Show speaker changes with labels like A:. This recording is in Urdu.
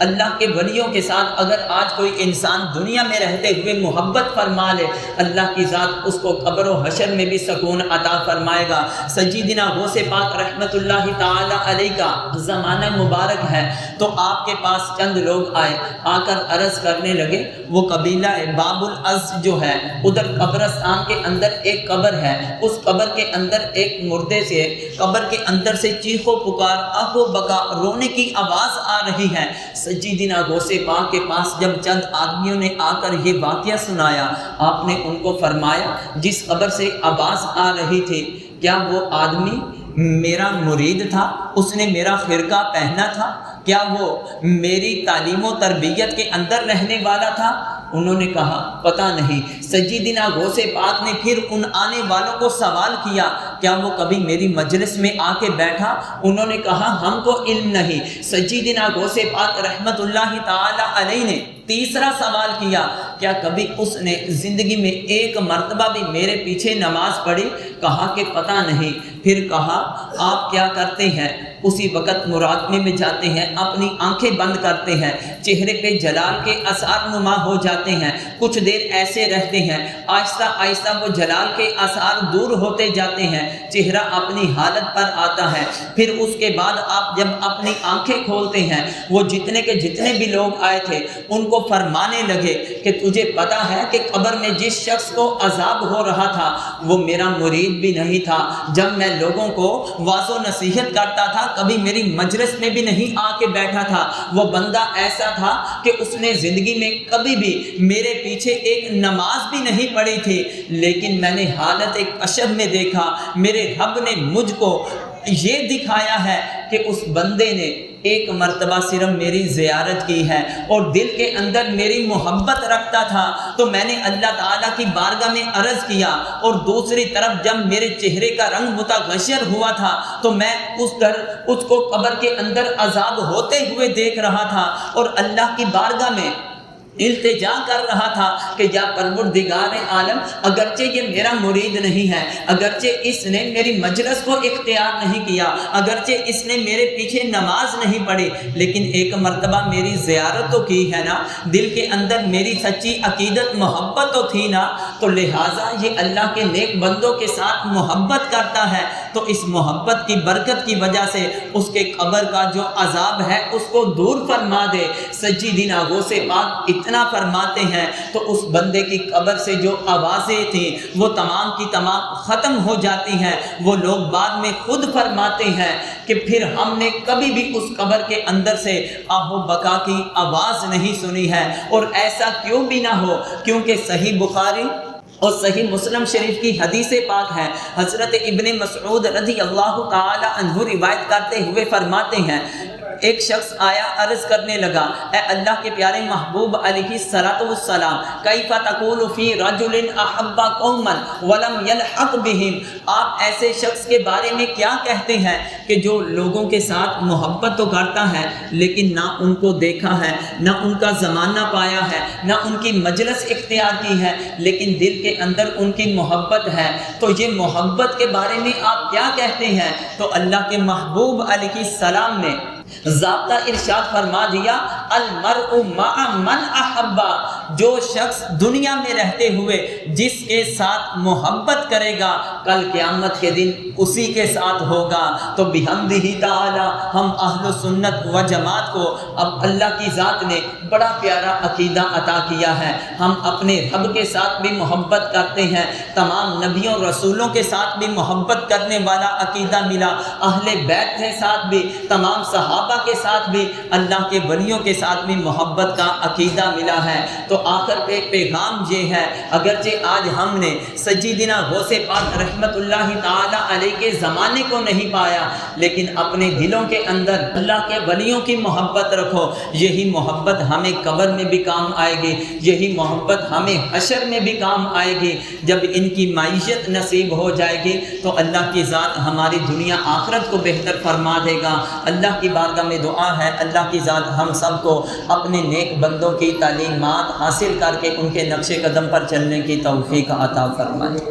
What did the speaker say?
A: اللہ کے ولیوں کے ساتھ اگر آج کوئی انسان دنیا میں رہتے ہوئے محبت فرما لے، اللہ کی ذات اس کو قبر و حشر میں بھی سکون عطا فرمائے گا۔ سیدنا غوث پاک رحمت اللہ تعالی علیہ کا زمانہ مبارک ہے، تو آپ کے پاس چند لوگ آئے، آ کر عرض کرنے لگے، وہ قبیلہ باب العز جو ہے ادھر قبرستان کے اندر ایک قبر ہے، اس قبر کے اندر ایک مردے سے قبر کے اندر سے چیخ و پکار، آہ و بکا، رونے کی آواز آ رہی ہے۔ سیدنا غوث پاک کے پاس جب چند آدمیوں نے آ کر یہ واقعہ سنایا، آپ نے ان کو فرمایا جس قبر سے آواز آ رہی تھی، کیا وہ آدمی میرا مرید تھا؟ اس نے میرا خرقہ پہنا تھا؟ کیا وہ میری تعلیم و تربیت کے اندر رہنے والا تھا؟ انہوں نے کہا پتہ نہیں۔ سیدنا غوث پاک نے پھر ان آنے والوں کو سوال کیا، کیا وہ کبھی میری مجلس میں آ کے بیٹھا؟ انہوں نے کہا ہم کو علم نہیں۔ سیدنا غوث پاک رحمت اللہ تعالی علیہ نے تیسرا سوال کیا، کیا کبھی اس نے زندگی میں ایک مرتبہ بھی میرے پیچھے نماز پڑھی؟ کہا کہ پتہ نہیں۔ پھر کہا آپ کیا کرتے ہیں؟ اسی وقت مراقبے میں جاتے ہیں، اپنی آنکھیں بند کرتے ہیں، چہرے پہ جلال کے اثار نما ہو جاتے ہیں، کچھ دیر ایسے رہتے ہیں، آہستہ آہستہ وہ جلال کے اثار دور ہوتے جاتے ہیں، چہرہ اپنی حالت پر آتا ہے۔ پھر اس کے بعد آپ جب اپنی آنکھیں کھولتے ہیں، وہ جتنے کے جتنے بھی لوگ آئے تھے ان کو فرمانے لگے کہ تجھے پتہ ہے کہ قبر میں جس شخص کو عذاب ہو رہا تھا وہ میرا مرید بھی نہیں تھا۔ جب میں لوگوں کو واعظ و نصیحت کرتا تھا کبھی میری مجلس میں بھی نہیں آ کے بیٹھا تھا۔ وہ بندہ ایسا تھا کہ اس نے زندگی میں کبھی بھی میرے پیچھے ایک نماز بھی نہیں پڑھی تھی، لیکن میں نے حالت ایک اشب میں دیکھا، میرے رب نے مجھ کو یہ دکھایا ہے کہ اس بندے نے ایک مرتبہ صرف میری زیارت کی ہے اور دل کے اندر میری محبت رکھتا تھا، تو میں نے اللہ تعالیٰ کی بارگاہ میں عرض کیا، اور دوسری طرف جب میرے چہرے کا رنگ متغیر ہوا تھا تو میں اس کو قبر کے اندر عذاب ہوتے ہوئے دیکھ رہا تھا اور اللہ کی بارگاہ میں التجا کر رہا تھا کہ یا پروردگار عالم، اگرچہ یہ میرا مرید نہیں ہے، اگرچہ اس نے میری مجلس کو اختیار نہیں کیا، اگرچہ اس نے میرے پیچھے نماز نہیں پڑھی، لیکن ایک مرتبہ میری زیارت تو کی ہے نا، دل کے اندر میری سچی عقیدت محبت تو تھی نا، تو لہٰذا یہ اللہ کے نیک بندوں کے ساتھ محبت کرتا ہے، تو اس محبت کی برکت کی وجہ سے اس کے قبر کا جو عذاب ہے اس کو دور فرما دے۔ سیدنا غوث پاک اتنا فرماتے ہیں تو اس بندے کی قبر سے جو آوازیں تھیں وہ تمام کی تمام ختم ہو جاتی ہیں۔ وہ لوگ بعد میں خود فرماتے ہیں کہ پھر ہم نے کبھی بھی اس قبر کے اندر سے آہ و بکا کی آواز نہیں سنی ہے، اور ایسا کیوں بھی نہ ہو، کیونکہ صحیح بخاری اور صحیح مسلم شریف کی حدیث پاک ہے، حضرت ابن مسعود رضی اللہ تعالی عنہ روایت کرتے ہوئے فرماتے ہیں، ایک شخص آیا عرض کرنے لگا، اے اللہ کے پیارے محبوب علیہ الصلوۃ والسلام، کیف تقول فی رجل احب قوما ولم یلحق بہم، آپ ایسے شخص کے بارے میں کیا کہتے ہیں کہ جو لوگوں کے ساتھ محبت تو کرتا ہے لیکن نہ ان کو دیکھا ہے، نہ ان کا زمانہ پایا ہے، نہ ان کی مجلس اختیار کی ہے، لیکن دل کے اندر ان کی محبت ہے، تو یہ محبت کے بارے میں آپ کیا کہتے ہیں؟ تو اللہ کے محبوب علیہ السلام نے ضابطہ ارشاد فرما دیا، المرء مع من احبا، جو شخص دنیا میں رہتے ہوئے جس کے ساتھ محبت کرے گا کل قیامت کے دن اسی کے ساتھ ہوگا۔ تو بحمدہ تعالی ہم اہل سنت و جماعت کو اب اللہ کی ذات نے بڑا پیارا عقیدہ عطا کیا ہے، ہم اپنے رب کے ساتھ بھی محبت کرتے ہیں، تمام نبیوں رسولوں کے ساتھ بھی محبت کرنے والا عقیدہ ملا، اہل بیت کے ساتھ بھی، تمام صحابہ کے ساتھ بھی، اللہ کے ولیوں کے ساتھ بھی محبت کا عقیدہ ملا ہے۔ تو آخر پہ پیغام یہ ہے، اگرچہ آج ہم نے سیدنا غوث پاک رحمت اللہ تعالی علیہ کے زمانے کو نہیں پایا، لیکن اپنے دلوں کے اندر اللہ کے ولیوں کی محبت رکھو، یہی محبت ہمیں قبر میں بھی کام آئے گی، یہی محبت ہمیں حشر میں بھی کام آئے گی۔ جب ان کی معیشت نصیب ہو جائے گی تو اللہ کی ذات ہماری دنیا آخرت کو بہتر فرما دے گا۔ اللہ کی بارگاہ میں دعا ہے اللہ کی ذات ہم سب کو اپنے نیک بندوں کی تعلیمات حاصل کر کے ان کے نقش قدم پر چلنے کی توفیق عطا فرمائے۔